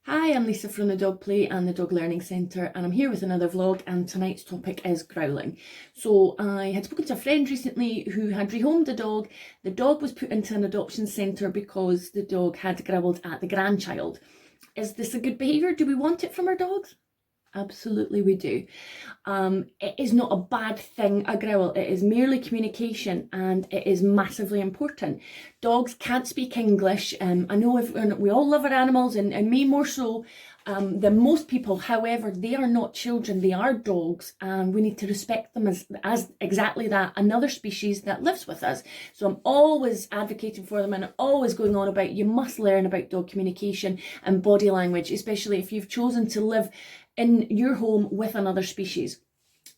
Hi, I'm Lisa from the Dog Play and the Dog Learning Centre, and I'm here with another vlog, and tonight's topic is growling. So I had spoken to a friend recently who had rehomed a dog. The dog was put into an adoption centre because the dog had growled at the grandchild. Is this a good behaviour? Do we want it from our dogs? Absolutely we do. It is not a bad thing, a growl. It is merely communication, and it is massively important. Dogs can't speak English. I know we all love our animals, and me more so than most people. However, they are not children, they are dogs, and we need to respect them as exactly that, another species that lives with us. So I'm always advocating for them, and always going on about you must learn about dog communication and body language, especially if you've chosen to live in your home with another species.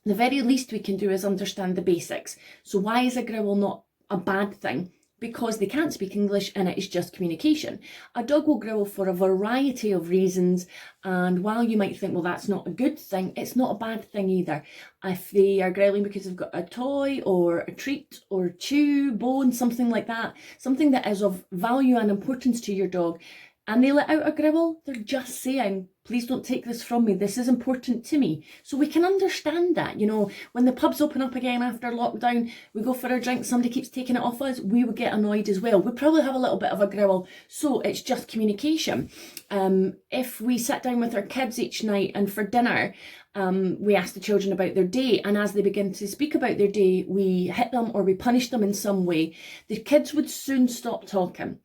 The very least we can do is understand the basics. So why is a growl not a bad thing? Because they can't speak English and it is just communication. A dog will growl for a variety of reasons, and while you might think, well, that's not a good thing, it's not a bad thing either. If they are growling because they've got a toy or a treat or chew, bone, something like that, something that is of value and importance to your dog, and they let out a growl, they're just saying, please don't take this from me, this is important to me. So we can understand that, you know, when the pubs open up again after lockdown, we go for a drink, somebody keeps taking it off us, we would get annoyed as well. We'd probably have a little bit of a growl. So it's just communication. If we sit down with our kids each night and for dinner, we ask the children about their day, and as they begin to speak about their day, we hit them or we punish them in some way, the kids would soon stop talking.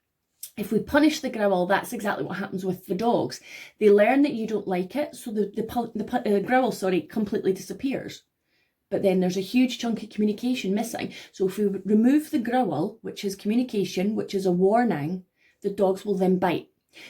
If we punish the growl, that's exactly what happens with the dogs. They learn that you don't like it, so the growl, completely disappears. But then there's a huge chunk of communication missing. So if we remove the growl, which is communication, which is a warning, the dogs will then bite.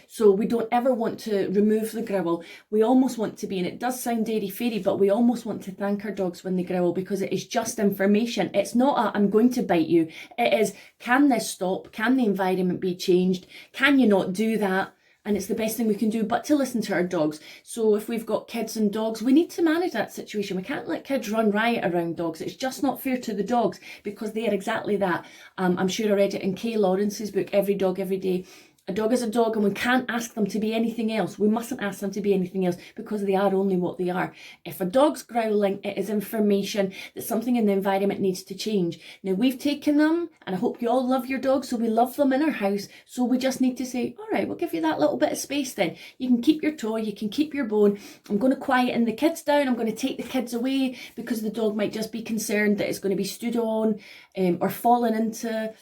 So we don't ever want to remove the growl. We almost want to be, and it does sound airy-fairy, but we almost want to thank our dogs when they growl, because it is just information. It's not a, I'm going to bite you. It is, can this stop? Can the environment be changed? Can you not do that? And it's the best thing we can do, but to listen to our dogs. So if we've got kids and dogs, we need to manage that situation. We can't let kids run riot around dogs. It's just not fair to the dogs, because they are exactly that. I'm sure I read it in Kay Lawrence's book, Every Dog, Every Day. A dog is a dog, and we can't ask them to be anything else. We mustn't ask them to be anything else, because they are only what they are. If a dog's growling, it is information that something in the environment needs to change. Now, we've taken them, and I hope you all love your dogs, so we love them in our house. So we just need to say, all right, we'll give you that little bit of space then. You can keep your toy, you can keep your bone. I'm going to quieten the kids down. I'm going to take the kids away, because the dog might just be concerned that it's going to be stood on or fallen into.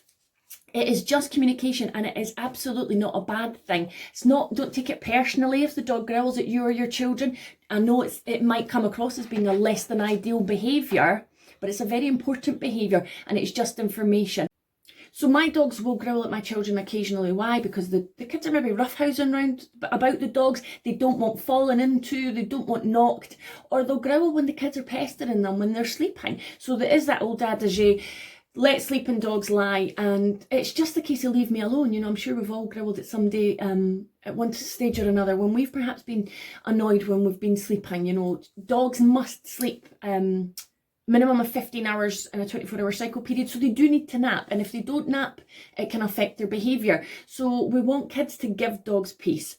It is just communication, and it is absolutely not a bad thing. It's not, don't take it personally if the dog growls at you or your children. I know it might come across as being a less than ideal behaviour, but it's a very important behaviour, and it's just information. So my dogs will growl at my children occasionally. Why? Because the kids are maybe roughhousing around about the dogs. They don't want fallen into, they don't want knocked, or they'll growl when the kids are pestering them when they're sleeping. So there is that old adage, let sleeping dogs lie, and it's just a case of leave me alone. You know, I'm sure we've all growled at somebody at one stage or another when we've perhaps been annoyed when we've been sleeping. You know, dogs must sleep minimum of 15 hours in a 24-hour cycle period, so they do need to nap, and if they don't nap, it can affect their behaviour. So we want kids to give dogs peace.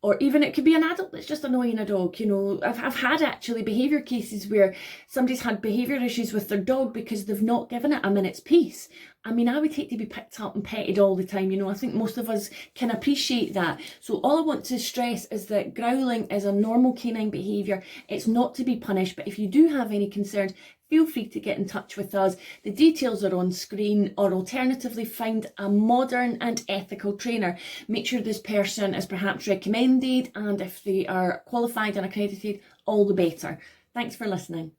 Or even it could be an adult that's just annoying a dog. You know, I've had actually behaviour cases where somebody's had behaviour issues with their dog because they've not given it a minute's peace. I mean, I would hate to be picked up and petted all the time. You know, I think most of us can appreciate that. So all I want to stress is that growling is a normal canine behaviour. It's not to be punished, but if you do have any concerns, feel free to get in touch with us. The details are on screen, or alternatively find a modern and ethical trainer. Make sure this person is perhaps recommended, and if they are qualified and accredited, all the better. Thanks for listening.